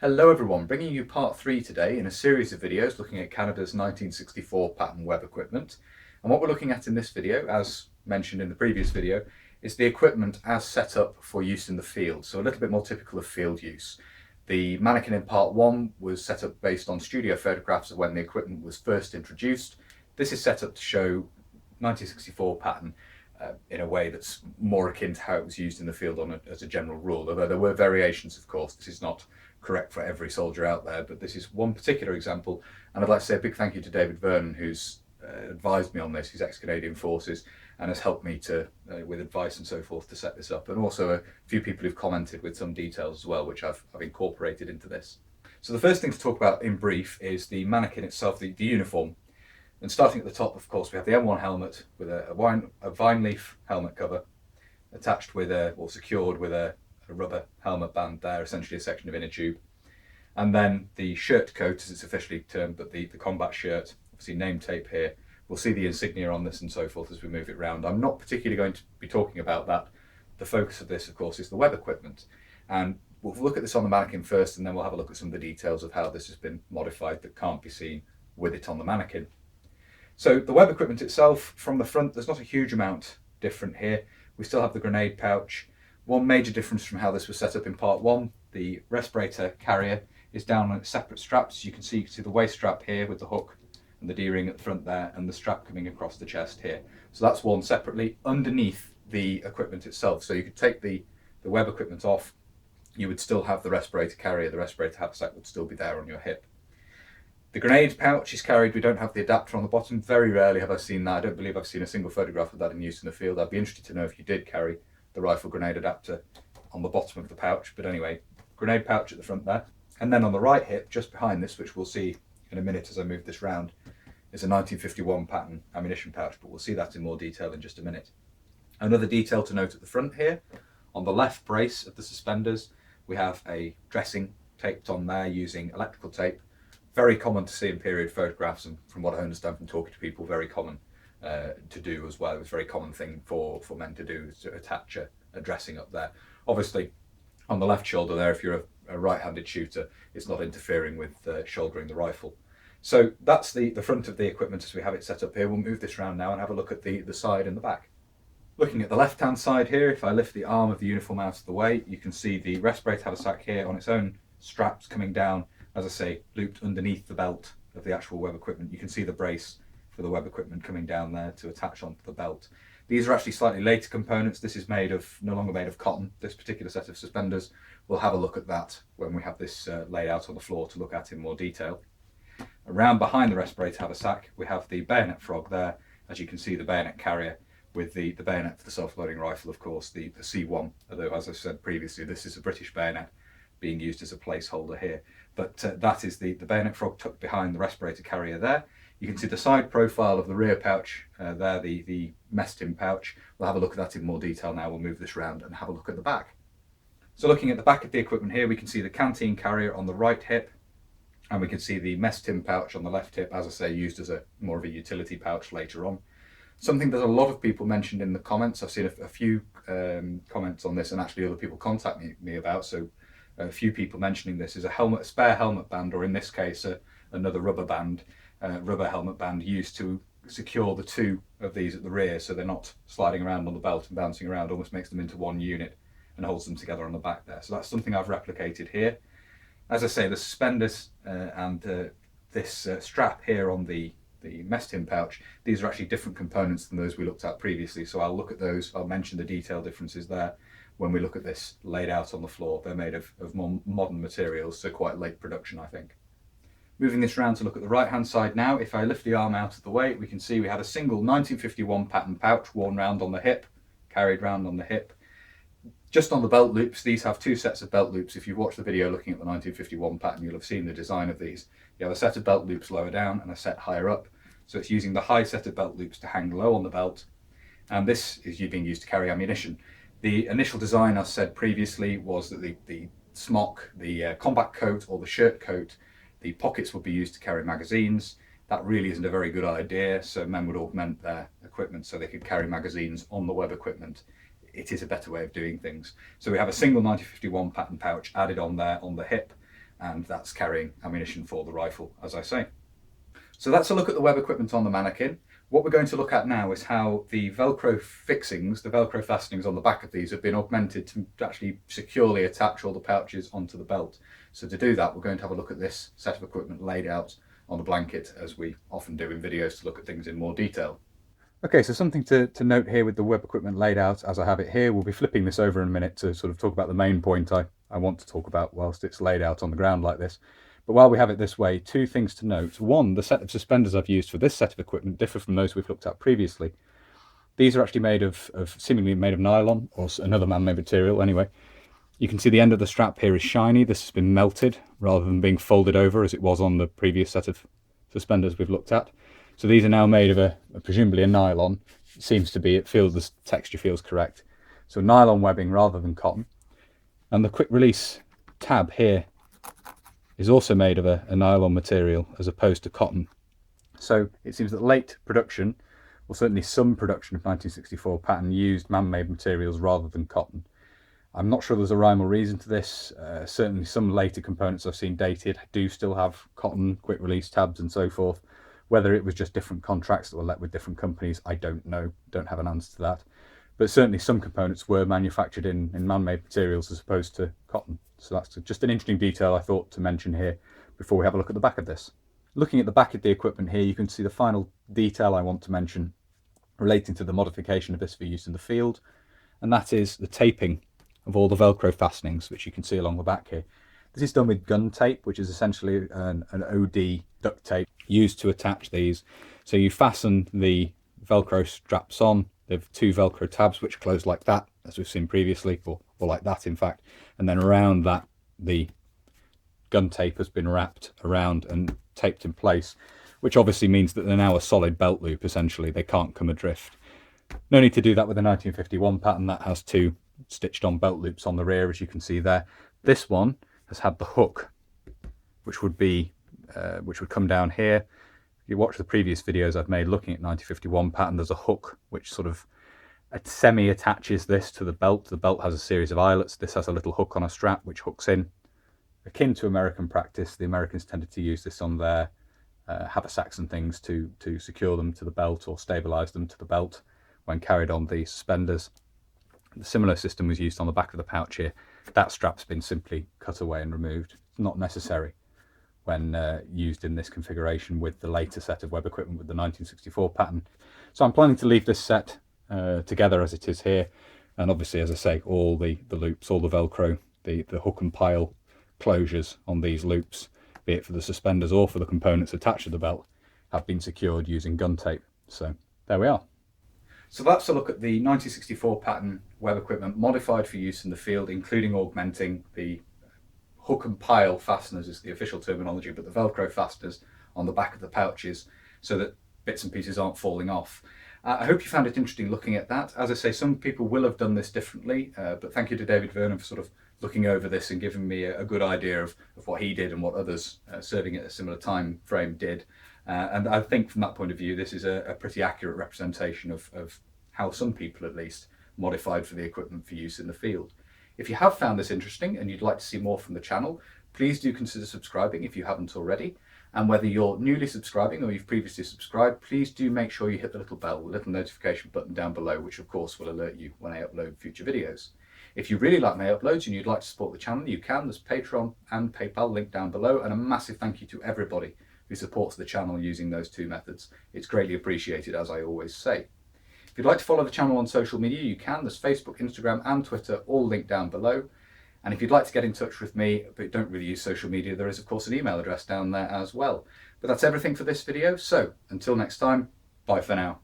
Hello everyone, bringing you part 3 today in a series of videos looking at Canada's 1964 pattern web equipment. And what we're looking at in this video, as mentioned in the previous video, is the equipment as set up for use in the field, so a little bit more typical of field use. The mannequin in part 1 was set up based on studio photographs of when the equipment was first introduced. This is set up to show 1964 pattern in a way that's more akin to how it was used in the field as a general rule, although there were variations, of course. This is not correct for every soldier out there, but this is one particular example, and I'd like to say a big thank you to David Vernon, who's advised me on this. He's ex-Canadian Forces and has helped me to with advice and so forth to set this up, and also a few people who've commented with some details as well, which I've incorporated into this. So the first thing to talk about in brief is the mannequin itself, the uniform. And starting at the top, of course, we have the M1 helmet with a vine leaf helmet cover attached with or secured with a rubber helmet band there, essentially a section of inner tube. And then the shirt coat, as it's officially termed, but the combat shirt, obviously name tape here. We'll see the insignia on this and so forth as we move it around. I'm not particularly going to be talking about that. The focus of this, of course, is the web equipment. And we'll look at this on the mannequin first, and then we'll have a look at some of the details of how this has been modified that can't be seen with it on the mannequin. So the web equipment itself, from the front, there's not a huge amount different here. We still have the grenade pouch. One major difference from how this was set up in part 1, the respirator carrier is down on separate straps. You can see the waist strap here with the hook and the D-ring at the front there, and the strap coming across the chest here. So that's worn separately underneath the equipment itself. So you could take the web equipment off, you would still have the respirator carrier, the respirator haversack would still be there on your hip. The grenade pouch is carried. We don't have the adapter on the bottom. Very rarely have I seen that. I don't believe I've seen a single photograph of that in use in the field. I'd be interested to know if you did carry the rifle grenade adapter on the bottom of the pouch. But anyway, grenade pouch at the front there. And then on the right hip, just behind this, which we'll see in a minute as I move this round, is a 1951 pattern ammunition pouch, but we'll see that in more detail in just a minute. Another detail to note at the front here, on the left brace of the suspenders, we have a dressing taped on there using electrical tape. Very common to see in period photographs, and from what I understand from talking to people, very common to do as well. It was a very common thing for men to do, is to attach a dressing up there. Obviously, on the left shoulder there, if you're a right-handed shooter, it's not interfering with shouldering the rifle. So that's the front of the equipment as we have it set up here. We'll move this around now and have a look at the side and the back. Looking at the left-hand side here, if I lift the arm of the uniform out of the way, you can see the respirator haversack here on its own straps coming down, as I say, looped underneath the belt of the actual web equipment. You can see the brace for the web equipment coming down there to attach onto the belt. These are actually slightly later components. This is no longer made of cotton, this particular set of suspenders. We'll have a look at that when we have this laid out on the floor to look at in more detail. Around behind the respirator haversack, we have the bayonet frog there. As you can see, the bayonet carrier with the bayonet for the self-loading rifle, of course, the C1, although as I said previously, this is a British bayonet being used as a placeholder here. But that is the bayonet frog tucked behind the respirator carrier there. You can see the side profile of the rear pouch there, the mess tin pouch. We'll have a look at that in more detail now. We'll move this round and have a look at the back. So looking at the back of the equipment here, we can see the canteen carrier on the right hip, and we can see the mess tin pouch on the left hip, as I say, used as more of a utility pouch later on. Something that a lot of people mentioned in the comments, I've seen a few comments on this, and actually other people contact me about, so a few people mentioning this, is a spare helmet band, or in this case another rubber helmet band used to secure the two of these at the rear so they're not sliding around on the belt and bouncing around. Almost makes them into one unit and holds them together on the back there. So that's something I've replicated here. As I say, the suspenders and this strap here on the mess tin pouch, these are actually different components than those we looked at previously, so I'll look at those. I'll mention the detail differences there when we look at this laid out on the floor. They're made of more modern materials, so quite late production, I think. Moving this round to look at the right hand side now, if I lift the arm out of the way, we can see we had a single 1951 pattern pouch worn round on the hip, carried round on the hip. Just on the belt loops, these have two sets of belt loops. If you've watched the video looking at the 1951 pattern, you'll have seen the design of these. You have a set of belt loops lower down and a set higher up. So it's using the high set of belt loops to hang low on the belt. And this is being used to carry ammunition. The initial design, as said previously, was that the smock, the combat coat or the shirt coat, the pockets would be used to carry magazines. That really isn't a very good idea, so men would augment their equipment so they could carry magazines on the web equipment. It is a better way of doing things. So we have a single 1951 pattern pouch added on there on the hip, and that's carrying ammunition for the rifle, as I say. So that's a look at the web equipment on the mannequin. What we're going to look at now is how the Velcro fixings, the Velcro fastenings on the back of these, have been augmented to actually securely attach all the pouches onto the belt. So to do that, we're going to have a look at this set of equipment laid out on the blanket, as we often do in videos to look at things in more detail. Okay, so something to note here with the web equipment laid out as I have it here. We'll be flipping this over in a minute to sort of talk about the main point I want to talk about whilst it's laid out on the ground like this. But while we have it this way, two things to note. One, the set of suspenders I've used for this set of equipment differ from those we've looked at previously. These are actually made of seemingly made of nylon, or another man-made material anyway. You can see the end of the strap here is shiny. This has been melted rather than being folded over as it was on the previous set of suspenders we've looked at. So these are now made of presumably a nylon. It seems to be, the texture feels correct. So nylon webbing rather than cotton. And the quick release tab here is also made of a nylon material as opposed to cotton. So it seems that late production, or certainly some production of 1964 pattern, used man-made materials rather than cotton. I'm not sure there's a rhyme or reason to this. Certainly some later components I've seen dated do still have cotton, quick release tabs and so forth. Whether it was just different contracts that were let with different companies, I don't know, don't have an answer to that. But certainly some components were manufactured in man-made materials as opposed to cotton. So that's just an interesting detail I thought to mention here before we have a look at the back of this. Looking at the back of the equipment here, you can see the final detail I want to mention relating to the modification of this for use in the field, and that is the taping of all the Velcro fastenings, which you can see along the back here. This is done with gun tape, which is essentially an OD duct tape used to attach these. So you fasten the Velcro straps on. They have two Velcro tabs which close like that, as we've seen previously, or like that in fact, and then around that the gun tape has been wrapped around and taped in place, which obviously means that they're now a solid belt loop. Essentially they can't come adrift. No need to do that with the 1951 pattern. That has two stitched on belt loops on the rear, as you can see there. This one has had the hook, which would come down here. If you watch the previous videos I've made looking at 1951 pattern, there's a hook which sort of semi attaches this to the belt. The belt has a series of eyelets. This has a little hook on a strap which hooks in. Akin to American practice, the Americans tended to use this on their haversacks and things to secure them to the belt or stabilize them to the belt when carried on the suspenders. The similar system was used on the back of the pouch here. That strap's been simply cut away and removed. It's not necessary when used in this configuration with the later set of web equipment with the 1964 pattern. So I'm planning to leave this set together as it is here, and obviously, as I say, all the loops, all the Velcro, the hook and pile closures on these loops, be it for the suspenders or for the components attached to the belt, have been secured using gun tape. So there we are. So that's a look at the 1964 pattern web equipment modified for use in the field, including augmenting the hook and pile fasteners is the official terminology, but the Velcro fasteners on the back of the pouches so that bits and pieces aren't falling off. I hope you found it interesting looking at that. As I say, some people will have done this differently, but thank you to David Vernon for sort of looking over this and giving me a good idea of what he did and what others serving at a similar time frame did. And I think from that point of view, this is a pretty accurate representation of how some people at least modified for the equipment for use in the field. If you have found this interesting and you'd like to see more from the channel, please do consider subscribing if you haven't already. And whether you're newly subscribing or you've previously subscribed, please do make sure you hit the little bell, the little notification button down below, which of course will alert you when I upload future videos. If you really like my uploads and you'd like to support the channel, you can. There's Patreon and PayPal linked down below, and a massive thank you to everybody who supports the channel using those two methods. It's greatly appreciated, as I always say. If you'd like to follow the channel on social media, you can. There's Facebook, Instagram and Twitter, all linked down below. And if you'd like to get in touch with me, but don't really use social media, there is of course an email address down there as well. But that's everything for this video. So until next time, bye for now.